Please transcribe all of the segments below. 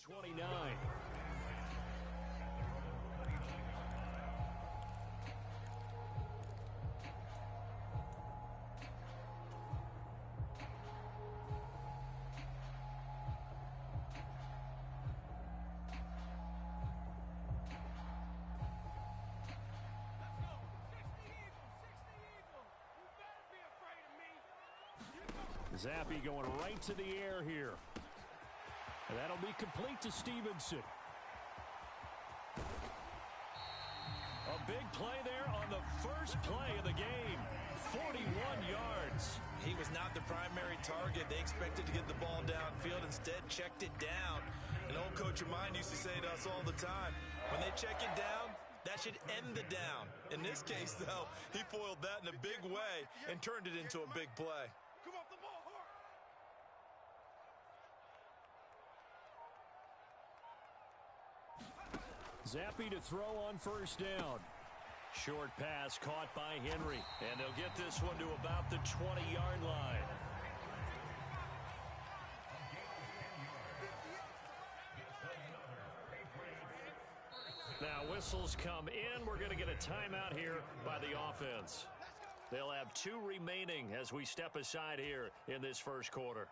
29. Zappi going right to the air here. And that'll be complete to Stevenson. A big play there on the first play of the game. 41 yards. He was not the primary target. They expected to get the ball downfield. Instead, checked it down. An old coach of mine used to say to us all the time, when they check it down, that should end the down. In this case, though, he foiled that in a big way and turned it into a big play. Come off the ball hard. Zappi to throw on first down. Short pass caught by Henry. And they'll get this one to about the 20-yard line. Now whistles come in. We're going to get a timeout here by the offense. They'll have 2 remaining as we step aside here in this first quarter.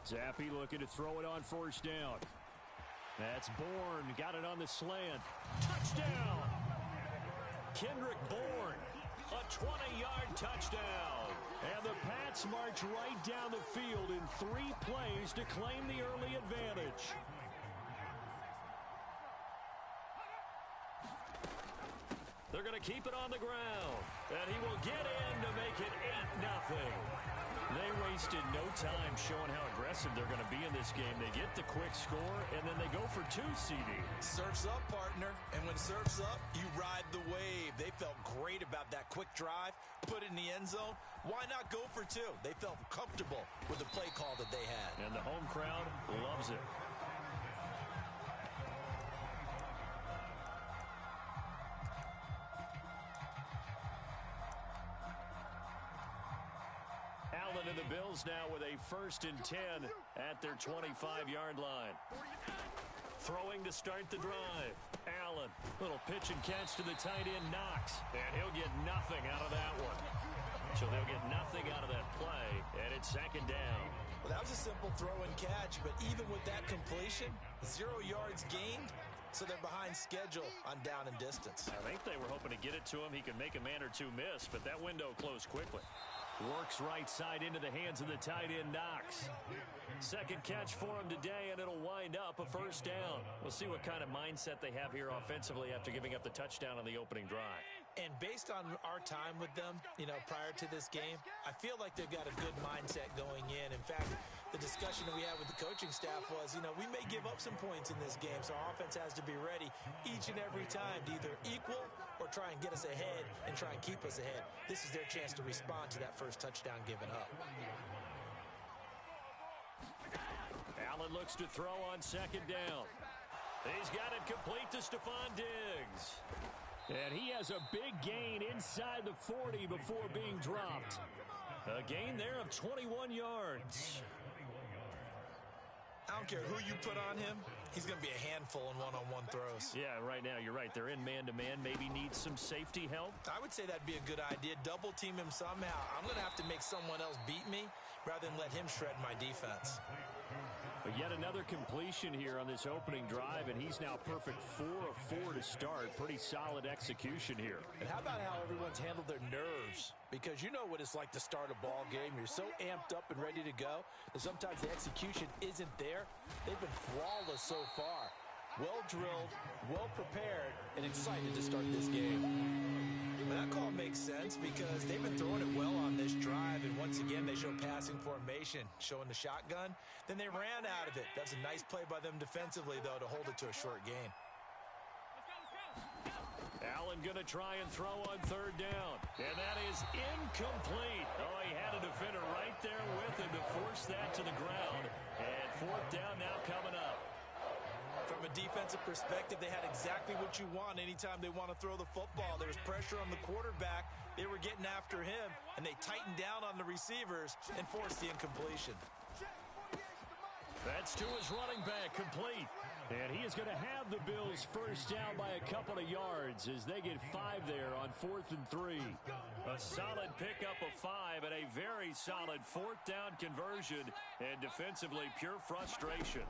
Zappi looking to throw it on first down. That's Bourne. Got it on the slant. Touchdown! Kendrick Bourne. A 20-yard touchdown. And the Pats march right down the field in 3 plays to claim the early advantage. They're going to keep it on the ground. And he will get in to make it 8-0. They wasted no time showing how aggressive they're going to be in this game. They get the quick score, and then they go for 2, CD. Surf's up, partner. And when surf's up, you ride the wave. They felt great about that quick drive, put it in the end zone. Why not go for 2? They felt comfortable with the play call that they had. And the home crowd loves it. Allen and the Bills now with a 1st and 10 at their 25-yard line. Throwing to start the drive. Allen, little pitch and catch to the tight end, Knox. And he'll get nothing out of that one. So they'll get nothing out of that play, and it's 2nd down. Well, that was a simple throw and catch, but even with that completion, 0 yards gained, so they're behind schedule on down and distance. I think they were hoping to get it to him. He could make a man or 2 miss, but that window closed quickly. Works right side into the hands of the tight end, Knox. 2nd catch for him today, and it'll wind up a 1st down. We'll see what kind of mindset they have here offensively after giving up the touchdown on the opening drive. And based on our time with them, prior to this game, I feel like they've got a good mindset going in. In fact, the discussion that we had with the coaching staff was, we may give up some points in this game, so our offense has to be ready each and every time to either equal or try and get us ahead and try and keep us ahead. This is their chance to respond to that first touchdown given up. Allen looks to throw on 2nd down. He's got it complete to Stephon Diggs. And he has a big gain inside the 40 before being dropped. A gain there of 21 yards. I don't care who you put on him. He's going to be a handful in one-on-one throws. Yeah, right now, you're right. They're in man-to-man. Maybe needs some safety help. I would say that'd be a good idea. Double team him somehow. I'm going to have to make someone else beat me rather than let him shred my defense. But yet another completion here on this opening drive, and he's now perfect 4 of 4 to start. Pretty solid execution here. And how about how everyone's handled their nerves? Because you know what it's like to start a ball game. You're so amped up and ready to go that sometimes the execution isn't there. They've been flawless so far. Well drilled, well prepared, and excited to start this game. But that call makes sense because they've been throwing it well on this drive, and once again they show passing formation, showing the shotgun. Then they ran out of it. That's a nice play by them defensively, though, to hold it to a short gain. Allen going to try and throw on 3rd down. And that is incomplete. Oh, he had a defender right there with him to force that to the ground. And 4th down now coming up. From a defensive perspective, they had exactly what you want anytime they want to throw the football. There was pressure on the quarterback. They were getting after him, and they tightened down on the receivers and forced the incompletion. That's to his running back, complete. And he is going to have the Bills first down by a couple of yards as they get 5 there on 4th and 3. A solid pickup of 5 and a very solid 4th down conversion, and defensively pure frustration.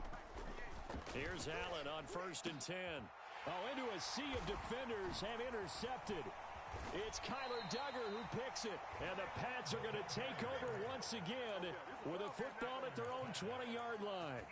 Here's Allen on 1st and 10. Oh, into a sea of defenders and intercepted. It's Kyler Duggar who picks it, and the Pats are going to take over once again with a football at their own 20-yard line.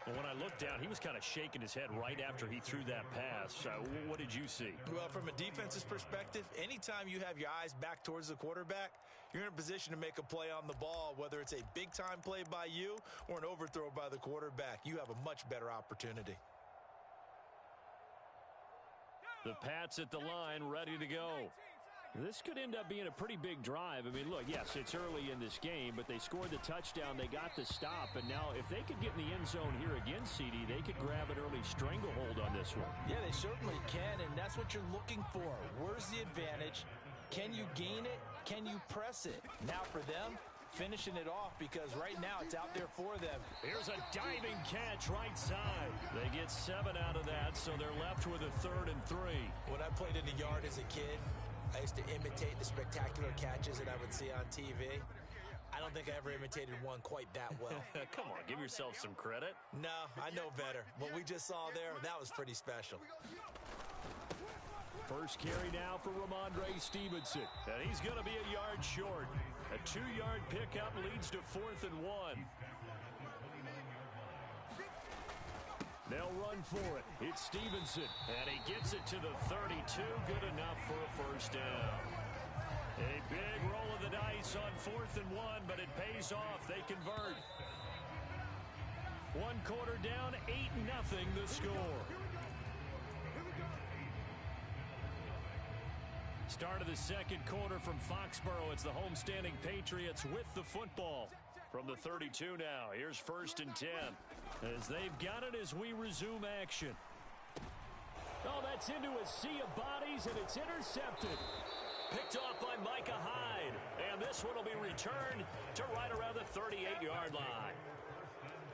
Well, when I looked down, he was kind of shaking his head right after he threw that pass. What did you see? Well, from a defense's perspective, anytime you have your eyes back towards the quarterback, you're in a position to make a play on the ball, whether it's a big-time play by you or an overthrow by the quarterback. You have a much better opportunity. The Pats at the line, ready to go. This could end up being a pretty big drive. I mean, look, yes, it's early in this game, but they scored the touchdown. They got the stop. And now if they could get in the end zone here again, CD, they could grab an early stranglehold on this one. Yeah, they certainly can, and that's what you're looking for. Where's the advantage? Can you gain it? Can you press it? Now for them, finishing it off, because right now it's out there for them. Here's a diving catch right side. They get 7 out of that, so they're left with a 3rd and 3. When I played in the yard as a kid, I used to imitate the spectacular catches that I would see on TV. I don't think I ever imitated one quite that well. Come on, give yourself some credit. No, I know better. What we just saw there, that was pretty special. First carry now for Ramondre Stevenson. And he's going to be a yard short. A 2-yard pickup leads to 4th and 1. They'll run for it. It's Stevenson, and he gets it to the 32. Good enough for a first down. A big roll of the dice on 4th and 1, but it pays off. They convert. 1 quarter down, 8-0 the score. Start of the second quarter from Foxborough. It's the homestanding Patriots with the football. From the 32 now, here's 1st and 10. As they've got it as we resume action. Oh, that's into a sea of bodies, and it's intercepted. Picked off by Micah Hyde. And this one will be returned to right around the 38-yard line.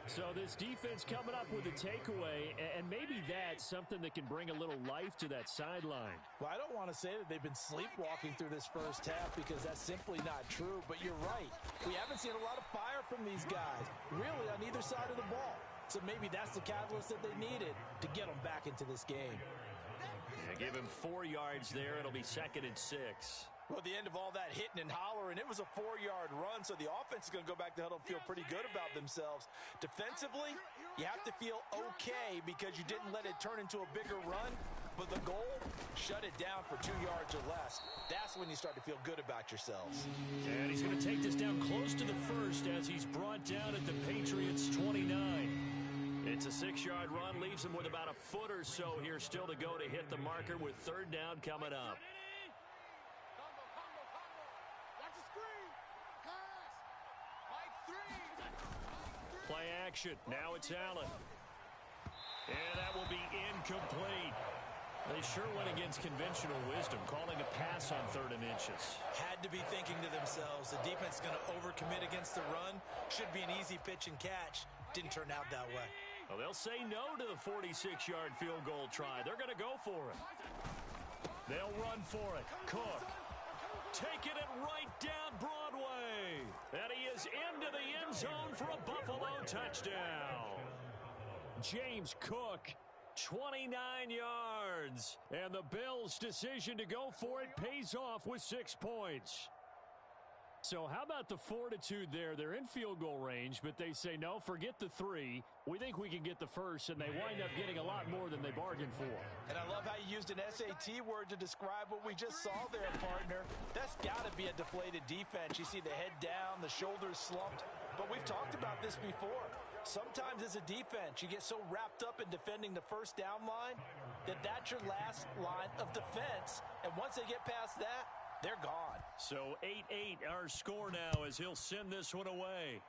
So this defense coming up with a takeaway, and maybe that's something that can bring a little life to that sideline. Well, I don't want to say that they've been sleepwalking through this first half, because that's simply not true. But you're right. We haven't seen a lot of fire from these guys, really, on either side of the ball. So maybe that's the catalyst that they needed to get them back into this game. Yeah, give him 4 yards there. It'll be 2nd and 6. Well, at the end of all that hitting and hollering, it was a 4-yard run, so the offense is going to go back to huddle and feel pretty good about themselves. Defensively, you have to feel okay because you didn't let it turn into a bigger run, but the goal, shut it down for 2 yards or less. That's when you start to feel good about yourselves. And he's going to take this down close to the first as he's brought down at the Patriots' 29. It's a 6-yard run, leaves him with about a foot or so here still to go to hit the marker with 3rd down coming up. Play action. Now it's Allen. And that will be incomplete. They sure went against conventional wisdom, calling a pass on 3rd and inches. Had to be thinking to themselves, the defense is going to overcommit against the run. Should be an easy pitch and catch. Didn't turn out that way. Well, they'll say no to the 46-yard field goal try. They're going to go for it. They'll run for it. Cook taking it right down Broadway. And he is into the end zone for a Buffalo touchdown. James Cook, 29 yards. And the Bills' decision to go for it pays off with 6 points. So how about the fortitude there? They're in field goal range, but they say, no, forget the 3. We think we can get the first, and they wind up getting a lot more than they bargained for. And I love how you used an SAT word to describe what we just saw there, partner. That's got to be a deflated defense. You see the head down, the shoulders slumped. But we've talked about this before. Sometimes as a defense, you get so wrapped up in defending the first down line that that's your last line of defense. And once they get past that, they're gone. So 8-8 our score now as he'll send this one away.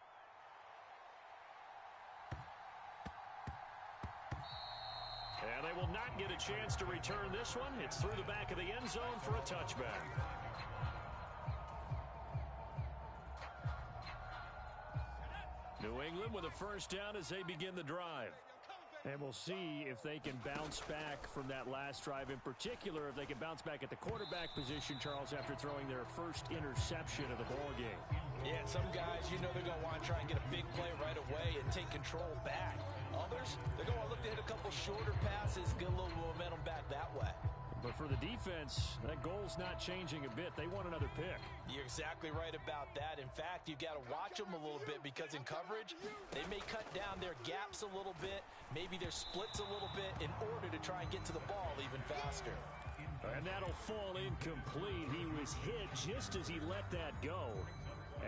They will not get a chance to return this one. It's through the back of the end zone for a touchback. New England with a first down as they begin the drive. And we'll see if they can bounce back from that last drive. In particular, if they can bounce back at the quarterback position, Charles, after throwing their first interception of the ballgame. Yeah, and some guys, you know they're going to want to try and get a big play right away and take control back. Others, they're going to look to hit a couple shorter passes, get a little momentum back that way. But for the defense, that goal's not changing a bit. They want another pick. You're exactly right about that. In fact, you've got to watch them a little bit because in coverage, they may cut down their gaps a little bit, maybe their splits a little bit in order to try and get to the ball even faster. And that'll fall incomplete. He was hit just as he let that go.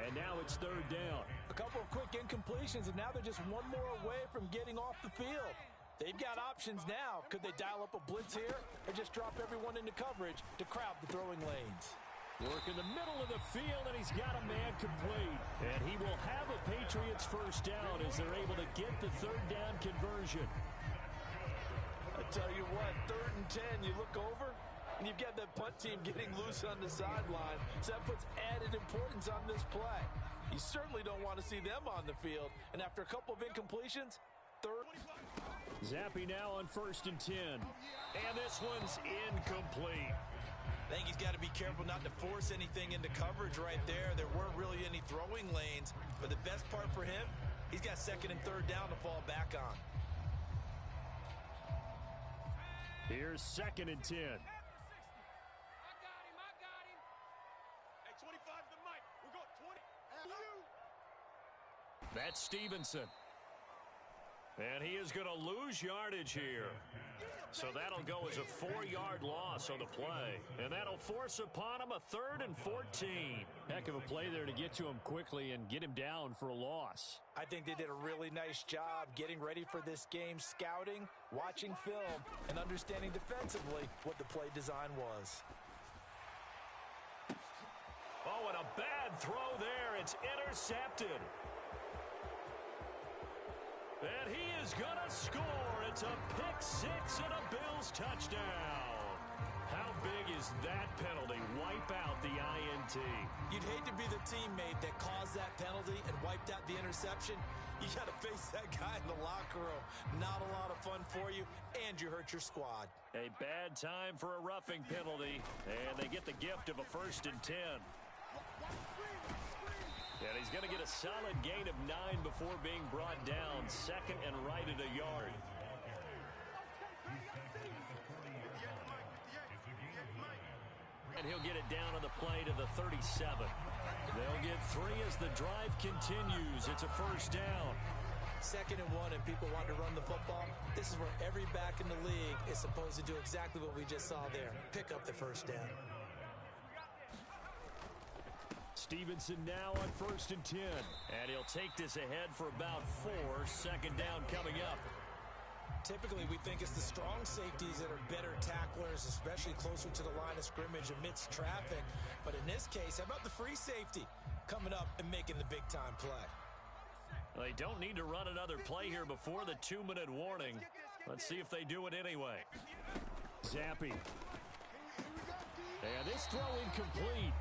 And now it's third down. A couple of quick incompletions, and now they're just one more away from getting off the field. They've got options now. Could they dial up a blitz here or just drop everyone into coverage to crowd the throwing lanes? Work in the middle of the field, and he's got a man complete. And he will have a Patriots first down as they're able to get the third down conversion. I tell you what, 3rd and 10, you look over, and you've got that punt team getting loose on the sideline. So that puts added importance on this play. You certainly don't want to see them on the field. And after a couple of incompletions, third. Zappe now on 1st and 10. And this one's incomplete. I think he's got to be careful not to force anything into coverage right there. There weren't really any throwing lanes. But the best part for him, he's got 2nd and 3rd down to fall back on. Here's 2nd and 10. I got him. Hey, 25 to the mic. We're going 20. That's Stevenson. And he is going to lose yardage here. So that'll go as a 4-yard loss on the play. And that'll force upon him a 3rd and 14. Heck of a play there to get to him quickly and get him down for a loss. I think they did a really nice job getting ready for this game, scouting, watching film, and understanding defensively what the play design was. Oh, and a bad throw there. It's intercepted. And he is going to score. It's a pick-6 and a Bills touchdown. How big is that penalty? Wipe out the INT. You'd hate to be the teammate that caused that penalty and wiped out the interception. You got to face that guy in the locker room. Not a lot of fun for you, and you hurt your squad. A bad time for a roughing penalty, and they get the gift of a 1st and 10. And he's going to get a solid gain of 9 before being brought down. 2nd and right at a yard. And he'll get it down on the play to the 37. They'll get 3 as the drive continues. It's a 1st down. 2nd and 1, and people want to run the football. This is where every back in the league is supposed to do exactly what we just saw there. Pick up the 1st down. Stevenson now on 1st and 10. And he'll take this ahead for about 4. 2nd down coming up. Typically, we think it's the strong safeties that are better tacklers, especially closer to the line of scrimmage amidst traffic. But in this case, how about the free safety coming up and making the big-time play? They don't need to run another play here before the 2-minute warning. Let's see if they do it anyway. Zappe. And this throw incomplete.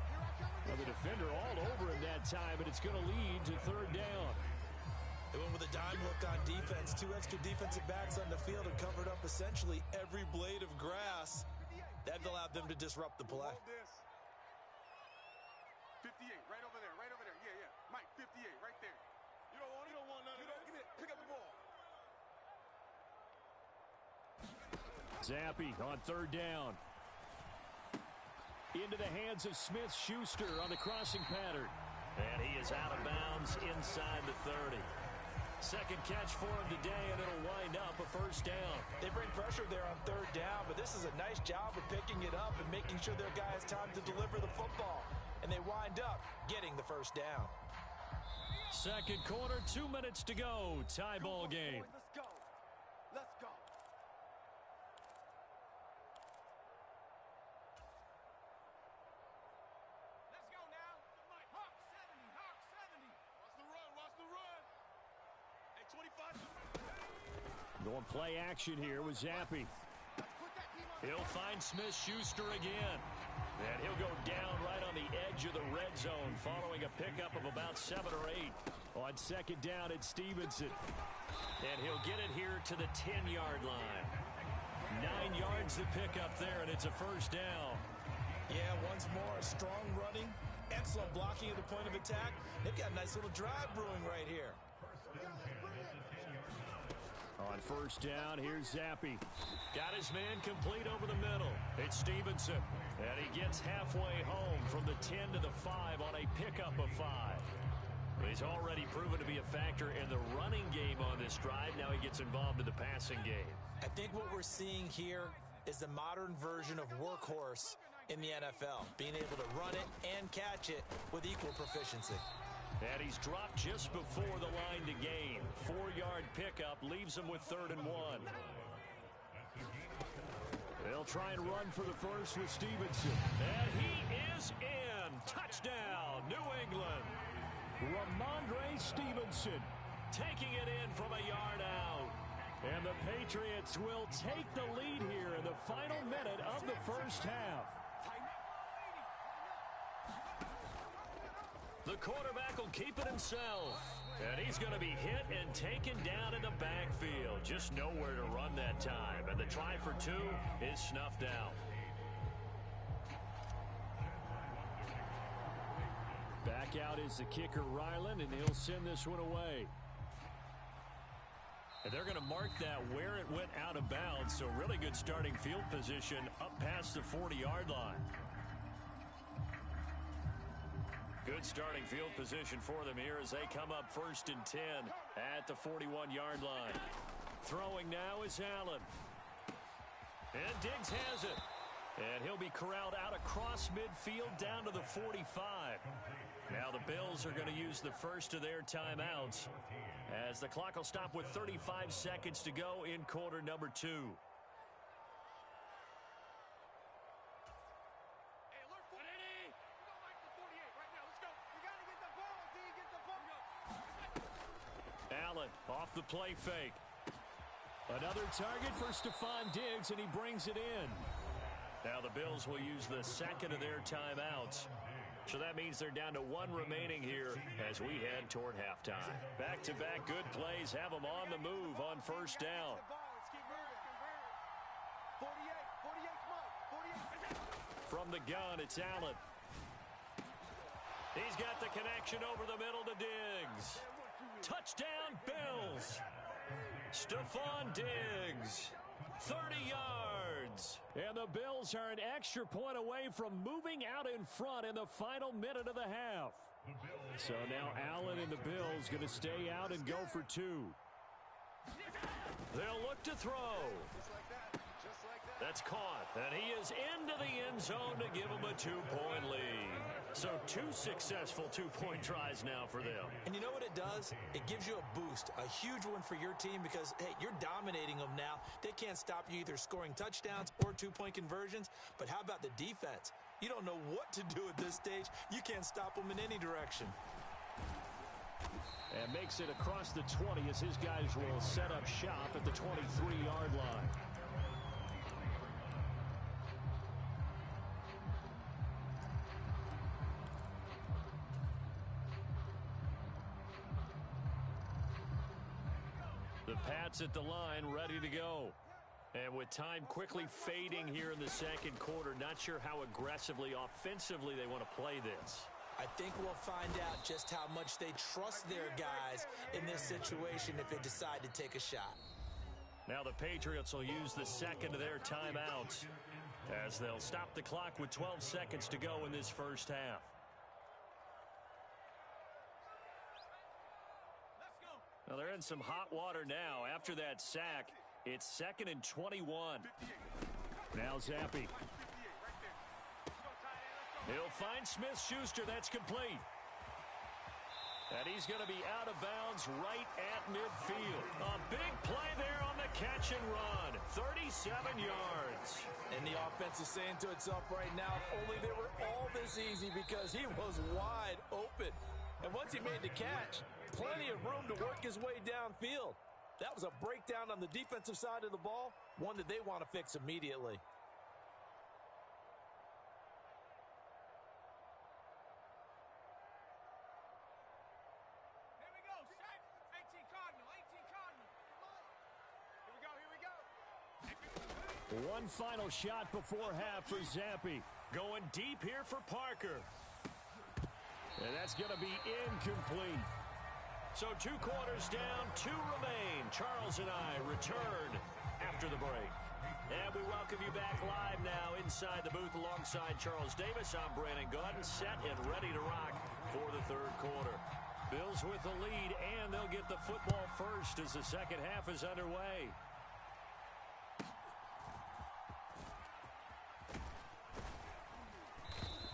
Well, the defender all over him that time, and it's going to lead to 3rd down. They went with a dime look on defense. 2 extra defensive backs on the field and covered up essentially every blade of grass. That allowed them to disrupt the play. 58, right over there, right over there. Yeah, yeah. Mike, 58, right there. You don't want it? You don't want none of that. Give it. Pick up the ball. Zappe on 3rd down. Into the hands of Smith-Schuster on the crossing pattern. And he is out of bounds inside the 30. 2nd catch for him today, and it'll wind up a 1st down. They bring pressure there on 3rd down, but this is a nice job of picking it up and making sure their guy has time to deliver the football. And they wind up getting the 1st down. 2nd quarter, 2 minutes to go. Tie ball game. Let's go. Let's go. Going play action here with Zappe. He'll find Smith-Schuster again. And he'll go down right on the edge of the red zone following a pickup of about 7 or 8. On second down, it's Stevenson. And he'll get it here to the 10-yard line. 9 yards to pick up there, and it's a first down. Yeah, once more, strong running, excellent blocking at the point of attack. They've got a nice little drive brewing right here. On first down, here's Zappi. Got his man complete over the middle. It's Stevenson. And he gets halfway home from the 10 to the 5 on a pickup of 5. He's already proven to be a factor in the running game on this drive. Now he gets involved in the passing game. I think what we're seeing here is the modern version of workhorse in the NFL, being able to run it and catch it with equal proficiency. And he's dropped just before the line to gain. 4-yard pickup leaves him with 3rd and 1. They'll try and run for the first with Stevenson. And he is in. Touchdown, New England. Ramondre Stevenson taking it in from a yard out. And the Patriots will take the lead here in the final minute of the first half. The quarterback will keep it himself. And he's going to be hit and taken down in the backfield. Just nowhere to run that time. And the try for 2 is snuffed out. Back out is the kicker, Ryland, and he'll send this one away. And they're going to mark that where it went out of bounds. So really good starting field position up past the 40-yard line. Good starting field position for them here as they come up 1st and 10 at the 41-yard line. Throwing now is Allen. And Diggs has it. And he'll be corralled out across midfield down to the 45. Now the Bills are going to use the first of their timeouts as the clock will stop with 35 seconds to go in quarter number 2. Allen off the play fake. Another target for Stephon Diggs, and he brings it in. Now the Bills will use the second of their timeouts. So that means they're down to 1 remaining here as we head toward halftime. Back-to-back good plays have them on the move on first down. From the gun, it's Allen. He's got the connection over the middle to Diggs. Touchdown, Bills. Stephon Diggs, 30 yards. And the Bills are an extra point away from moving out in front in the final minute of the half. So now Allen and the Bills going to stay out and go for 2. They'll look to throw. That's caught. And he is into the end zone to give them a 2-point lead. So 2 successful 2-point tries now for them. And you know what it does? It gives you a boost, a huge one for your team because, hey, you're dominating them now. They can't stop you either scoring touchdowns or 2-point conversions. But how about the defense? You don't know what to do at this stage. You can't stop them in any direction. And makes it across the 20 as his guys will set up shop at the 23-yard line. The Pats at the line, ready to go. And with time quickly fading here in the second quarter, not sure how aggressively, offensively they want to play this. I think we'll find out just how much they trust their guys in this situation if they decide to take a shot. Now the Patriots will use the second of their timeouts as they'll stop the clock with 12 seconds to go in this first half. Well, they're in some hot water now. After that sack, it's 2nd and 21. Now Zappi. He'll find Smith-Schuster. That's complete. And he's going to be out of bounds right at midfield. A big play there on the catch and run. 37 yards. And the offense is saying to itself right now, if only they were all this easy because he was wide open. And once he made the catch, plenty of room to work his way downfield. That was a breakdown on the defensive side of the ball, one that they want to fix immediately. One final shot before half for Zampi. Going deep here for Parker. And that's going to be incomplete. So 2 quarters down, 2 remain. Charles and I return after the break. And we welcome you back live now inside the booth alongside Charles Davis. I'm Brandon Gaudin, set and ready to rock for the 3rd quarter. Bills with the lead, and they'll get the football first as the second half is underway.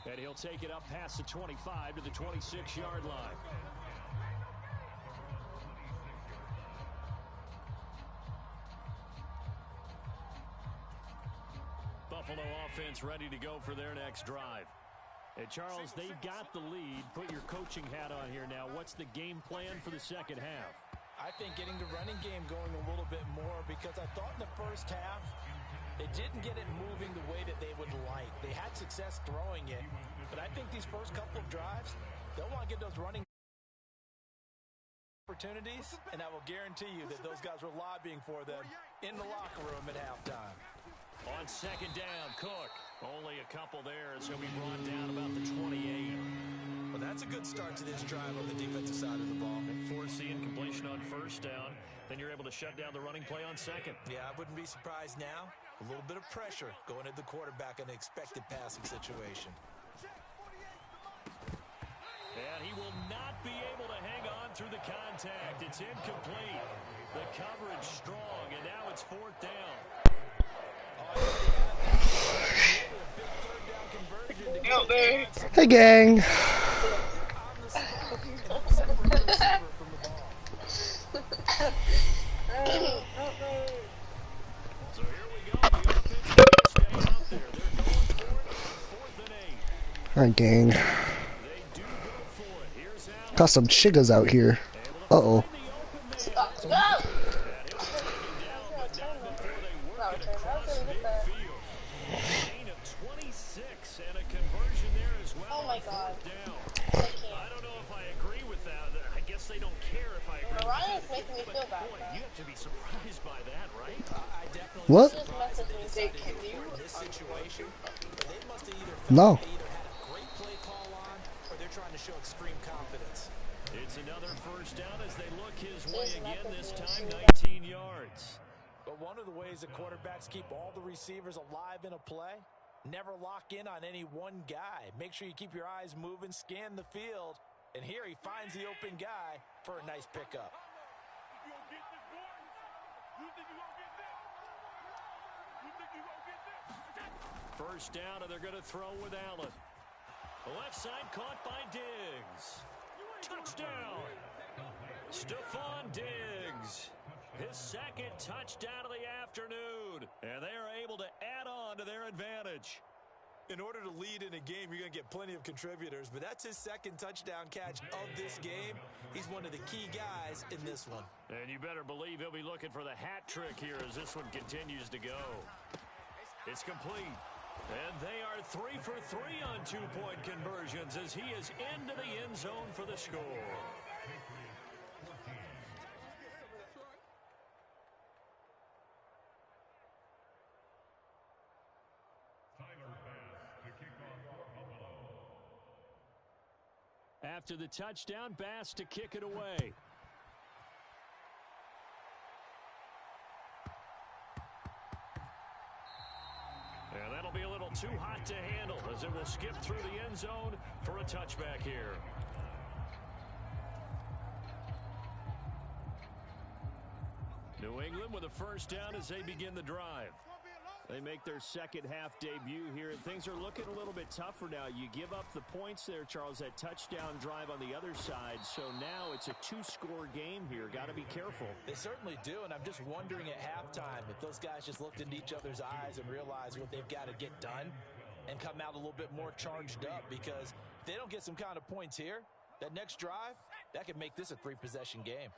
And he'll take it up past the 25 to the 26-yard line. Buffalo offense ready to go for their next drive. And Charles, they've got the lead. Put your coaching hat on here now. What's the game plan for the second half? I think getting the running game going a little bit more, because I thought in the first half they didn't get it moving the way that they would like. They had success throwing it, but I think these first couple of drives, they'll want to get those running opportunities, and I will guarantee you that those guys were lobbying for them in the locker room at halftime. On second down, Cook. Only a couple there as he'll be brought down about the 28. Well, that's a good start to this drive on the defensive side of the ball. And force the incompletion on first down. Then you're able to shut down the running play on second. Yeah, I wouldn't be surprised now. A little bit of pressure going at the quarterback in an expected passing situation. And he will not be able to hang on through the contact. It's incomplete. The coverage strong, and now it's 4th down. Hey, gang. So here we go. The offense is stay out there. They're going for it. 4th and 8. Alright, gang. They do go for it. Here's Allen. Got some chickas out here. Uh-oh. Let's go. And he'll be taken down, but not before they work it across midfield. Gain of 26 and a conversion there as well. Oh my God. 4th down. I can't. I don't know if I agree with that. I guess they don't care if I agree. Ryan's making me feel bad. Boy, you have to be surprised by that, right? I definitely What? Just message me. Say, can you? in this situation, they must have either No. they either had a great play call on, or they're trying to show extreme confidence. It's another first down as they look his way Just again, this message time me. 19 yards. But one of the ways that quarterbacks keep all the receivers alive in a play, never lock in on any one guy. Make sure you keep your eyes moving, scan the field, and here he finds the open guy for a nice pickup. You gonna get this, boy? You think you gonna get this? You think you gonna get this? First down, and they're going to throw with Allen. The left side caught by Diggs. Touchdown! Stephon Diggs. His second touchdown of the afternoon. And they are able to add on to their advantage. In order to lead in a game, you're going to get plenty of contributors, but that's his second touchdown catch of this game. He's one of the key guys in this one. And you better believe he'll be looking for the hat trick here as this one continues to go. It's complete. And they are 3 for 3 on 2-point conversions as he is into the end zone for the score. After the touchdown, Bass to kick it away. And that'll be a little too hot to handle as it will skip through the end zone for a touchback here. New England with a first down as they begin the drive. They make their second half debut here, and things are looking a little bit tougher now. You give up the points there, Charles, that touchdown drive on the other side. So now it's a 2-score game here. Got to be careful. They certainly do, and I'm just wondering at halftime if those guys just looked into each other's eyes and realized what they've got to get done and come out a little bit more charged up, because if they don't get some kind of points here, that next drive, that could make this a 3-possession game.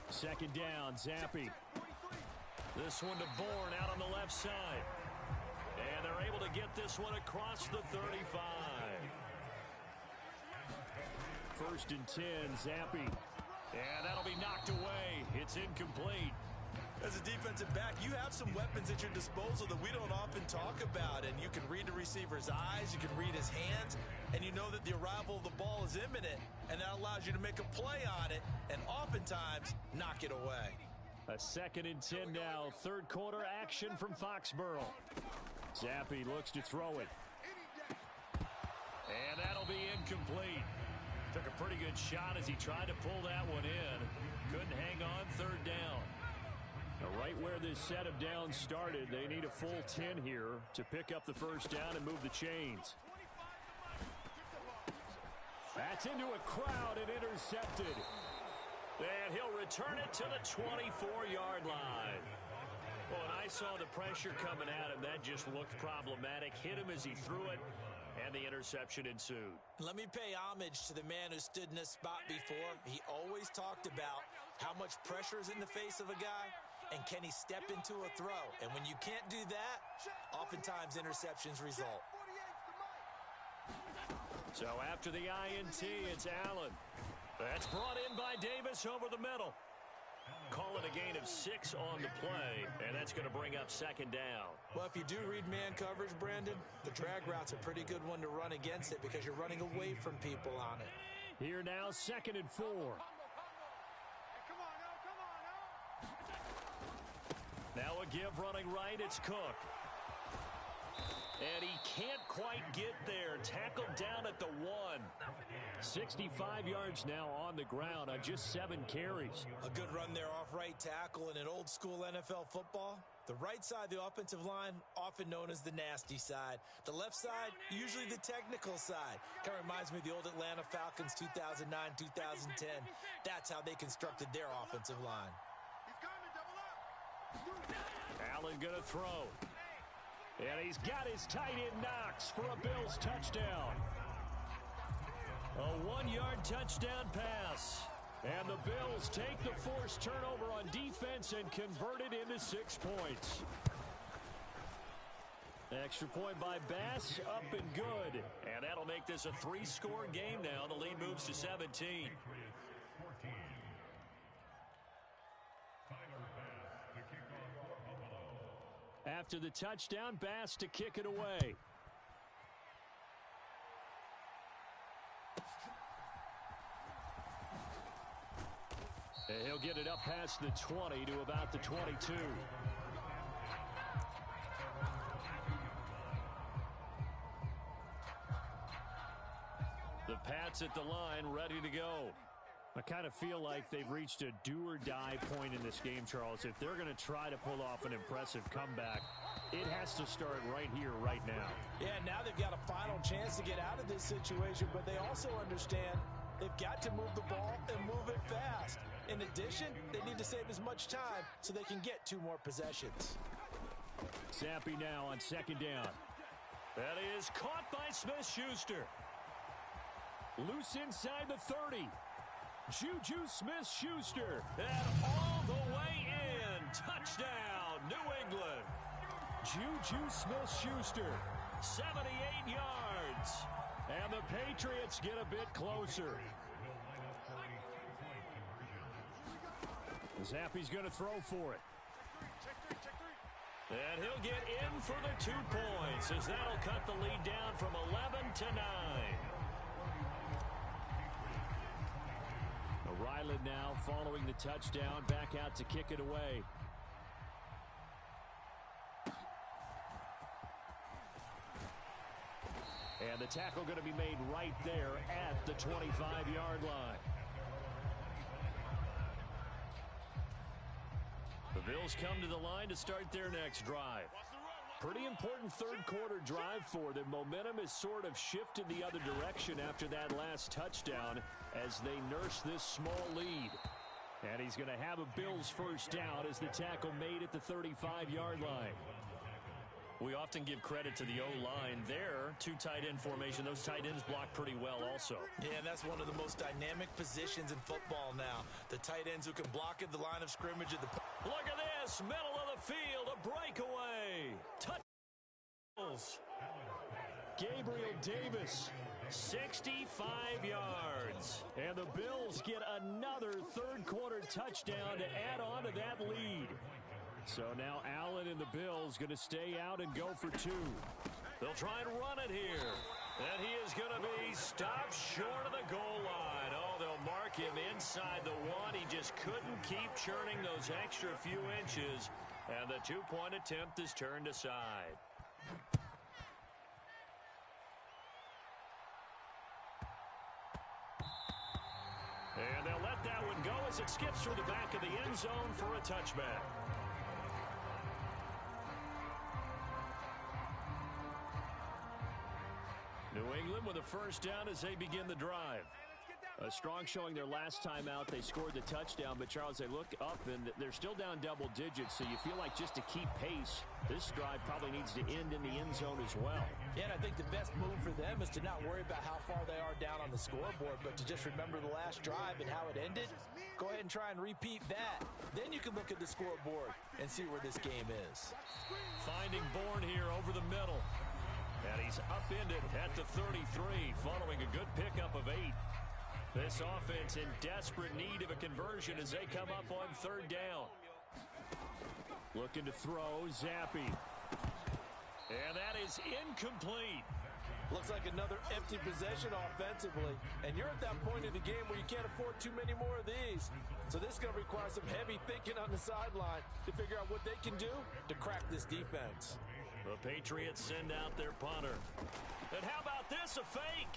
Second down, Zampi. This one to Bourne out on the left side. And they're able to get this one across the 35. First and 10, Zampi. And that'll be knocked away. It's incomplete. As a defensive back, you have some weapons at your disposal that we don't often talk about, and you can read the receiver's eyes, you can read his hands, and you know that the arrival of the ball is imminent, and that allows you to make a play on it and oftentimes knock it away. A 2nd and 10 now. Third quarter action from Foxborough. Zappi looks to throw it. And that'll be incomplete. Took a pretty good shot as he tried to pull that one in. Couldn't hang on. 3rd down. Now, right where this set of downs started, they need a full 10 here to pick up the 1st down and move the chains. That's into a crowd and intercepted. And he'll return it to the 24-yard line. Well, when I saw the pressure coming at him, that just looked problematic. Hit him as he threw it, and the interception ensued. Let me pay homage to the man who stood in this spot before. He always talked about how much pressure is in the face of a guy, and can he step into a throw? And when you can't do that, oftentimes interceptions result. So after the INT, it's Allen. That's brought in by Davis over the middle. Call it a gain of 6 on the play, and that's going to bring up 2nd down. Well, if you do read man coverage, Brandon, the drag route's a pretty good one to run against it because you're running away from people on it. Here now, 2nd and 4. Now a give running right, it's Cook. And he can't quite get there. Tackled down at the 1. 65 yards now on the ground on just 7 carries. A good run there off right tackle in an old school NFL football. The right side, the offensive line, often known as the nasty side. The left side, usually the technical side. Kind of reminds me of the old Atlanta Falcons 2009, 2010. That's how they constructed their offensive line. Allen gonna throw. And he's got his tight end Knox for a Bills touchdown. A 1-yard touchdown pass. And the Bills take the forced turnover on defense and convert it into 6 points. Extra point by Bass, up and good. And that'll make this a 3-score game now. The lead moves to 17. After the touchdown, Bass to kick it away. And he'll get it up past the 20 to about the 22. The Pats at the line, ready to go. I kind of feel like they've reached a do-or-die point in this game, Charles. If they're going to try to pull off an impressive comeback, it has to start right here, right now. Yeah, now they've got a final chance to get out of this situation, but they also understand they've got to move the ball and move it fast. In addition, they need to save as much time so they can get 2 more possessions. Zappi now on 2nd down. That is caught by Smith-Schuster. Loose inside the 30. Juju Smith-Schuster. And all the way in. Touchdown, New England. Juju Smith-Schuster, 78 yards. And the Patriots get a bit closer. Zappi's going to throw for it. And he'll get in for the 2 points as that'll cut the lead down from 11 to 9. Ryland now following the touchdown, back out to kick it away. And the tackle going to be made right there at the 25-yard line. The Bills come to the line to start their next drive. Pretty important third quarter drive for them. Momentum has sort of shifted the other direction after that last touchdown as they nurse this small lead. And he's going to have a Bills first down as the tackle made at the 35-yard line. We often give credit to the O-line there. 2 tight end formation. Those tight ends block pretty well also. Yeah, and that's one of the most dynamic positions in football now. The tight ends who can block at the line of scrimmage. Look at this. Middle of the field. A breakaway. Touchdowns. Gabriel Davis. 65 yards. And the Bills get another third quarter touchdown to add on to that lead. So now Allen and the Bills going to stay out and go for two. They'll try and run it here. And he is going to be stopped short of the goal line. Oh, they'll mark him inside the one. He just couldn't keep churning those extra few inches. And the two-point attempt is turned aside. And they'll let that one go as it skips through the back of the end zone for a touchback. New England with a first down as they begin the drive. A strong showing their last time out. They scored the touchdown, but, Charles, they look up, and they're still down double digits, so you feel like just to keep pace, this drive probably needs to end in the end zone as well. Yeah, and I think the best move for them is to not worry about how far they are down on the scoreboard, but to just remember the last drive and how it ended. Go ahead and try and repeat that. Then you can look at the scoreboard and see where this game is. Finding Bourne here over the middle. And he's upended at the 33 following a good pickup of 8. This offense in desperate need of a conversion as they come up on third down. Looking to throw, Zappi. And that is incomplete. Looks like another empty possession offensively. And you're at that point in the game where you can't afford too many more of these. So this is going to require some heavy thinking on the sideline to figure out what they can do to crack this defense. The Patriots send out their punter. And how about this, a fake?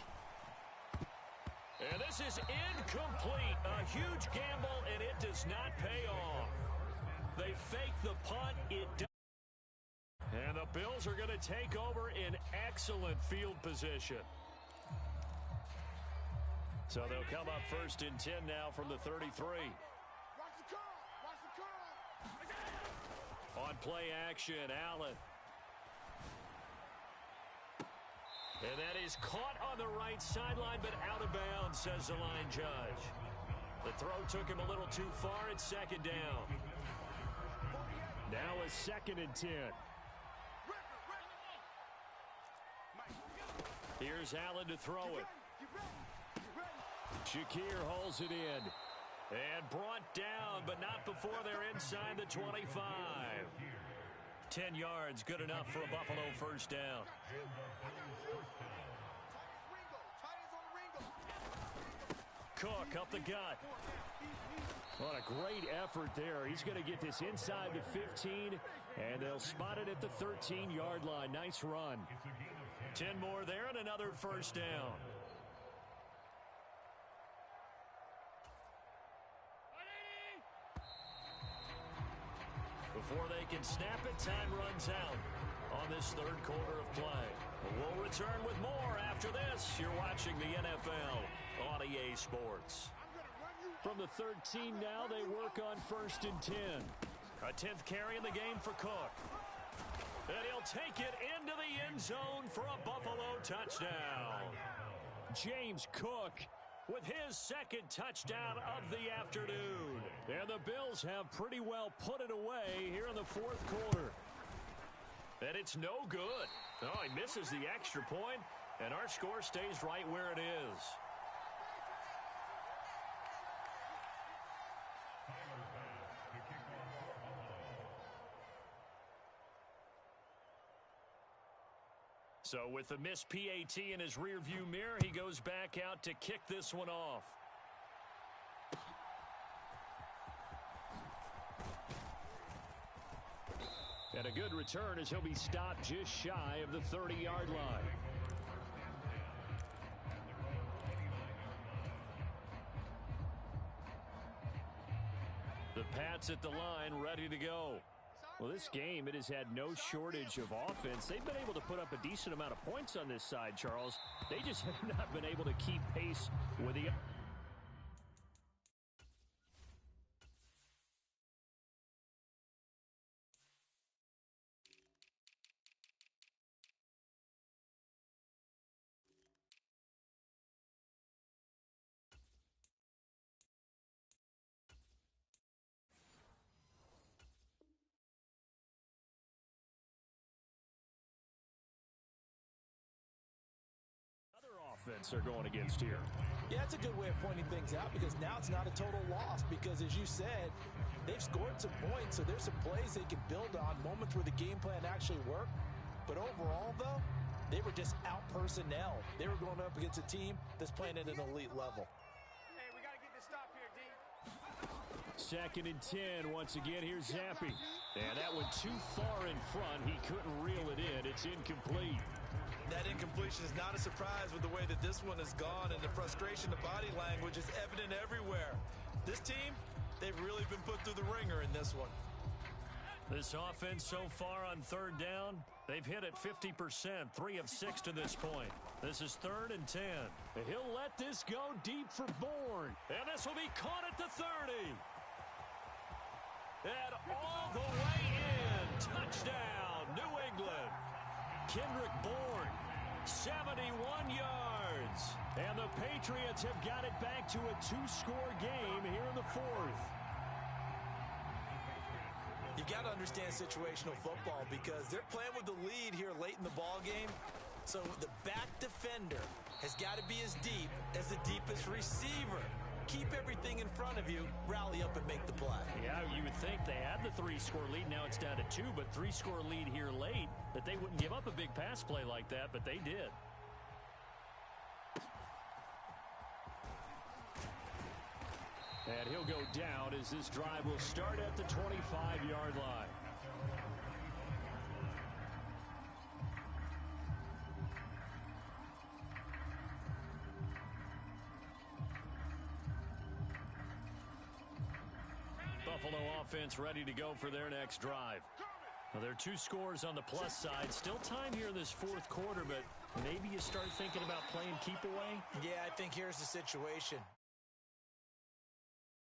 And this is incomplete. A huge gamble, and it does not pay off. They fake the punt. It does. And the Bills are going to take over in excellent field position. So they'll come up first and 10 now from the 33. On play action, Allen. And that is caught on the right sideline, but out of bounds, says the line judge. The throw took him a little too far. It's second down. Now a second and 10. Here's Allen to throw it. Shakir holds it in. And brought down, but not before they're inside the 25. 10 yards, good enough for a Buffalo first down. Cook up the gut. What a great effort there. He's going to get this inside the 15, and they'll spot it at the 13-yard line. Nice run. 10 more there and another first down. Before they can snap it, time runs out on this third quarter of play. We'll return with more after this. You're watching the NFL on EA Sports. From the 13 now, they work on first and 10. A 10th carry in the game for Cook. And he'll take it into the end zone for a Buffalo touchdown. James Cook with his second touchdown of the afternoon. And the Bills have pretty well put it away here in the fourth quarter. And it's no good. Oh, he misses the extra point, and our score stays right where it is. So with the missed PAT in his rearview mirror, he goes back out to kick this one off. And a good return as he'll be stopped just shy of the 30-yard line. The Pats at the line, ready to go. Well, this game, it has had no shortage of offense. They've been able to put up a decent amount of points on this side, Charles. They just have not been able to keep pace with the... offense they're going against here. Yeah, that's a good way of pointing things out because now it's not a total loss because, as you said, they've scored some points, so there's some plays they can build on, moments where the game plan actually worked. But overall, though, they were just out-personnel. They were going up against a team that's playing at an elite level. Hey, we got to get this stop here, D. 2nd and 10. Once again, here's Zappi. And that went too far in front. He couldn't reel it in. It's incomplete. That incompletion is not a surprise with the way that this one has gone, and the frustration, the body language is evident everywhere. This team, they've really been put through the ringer in this one. This offense so far on 3rd down, they've hit it 50%, 3 of 6 to this point. This is 3rd and 10. He'll let this go deep for Bourne. And this will be caught at the 30. And all the way in. Touchdown, New England. Kendrick Bourne, 71 yards. And the Patriots have got it back to a 2-score game here in the 4th. You got to understand situational football because they're playing with the lead here late in the ball game. So the back defender has got to be as deep as the deepest receiver. Keep everything in front of you, rally up and make the play. Yeah, you would think they had the 3-score lead. Now it's down to 2, but 3-score lead here late, that they wouldn't give up a big pass play like that, but they did. And he'll go down as this drive will start at the 25-yard line. Buffalo offense ready to go for their next drive. Now, there are 2 scores on the plus side. Still time here in this 4th quarter, but maybe you start thinking about playing keep away? Yeah, I think here's the situation.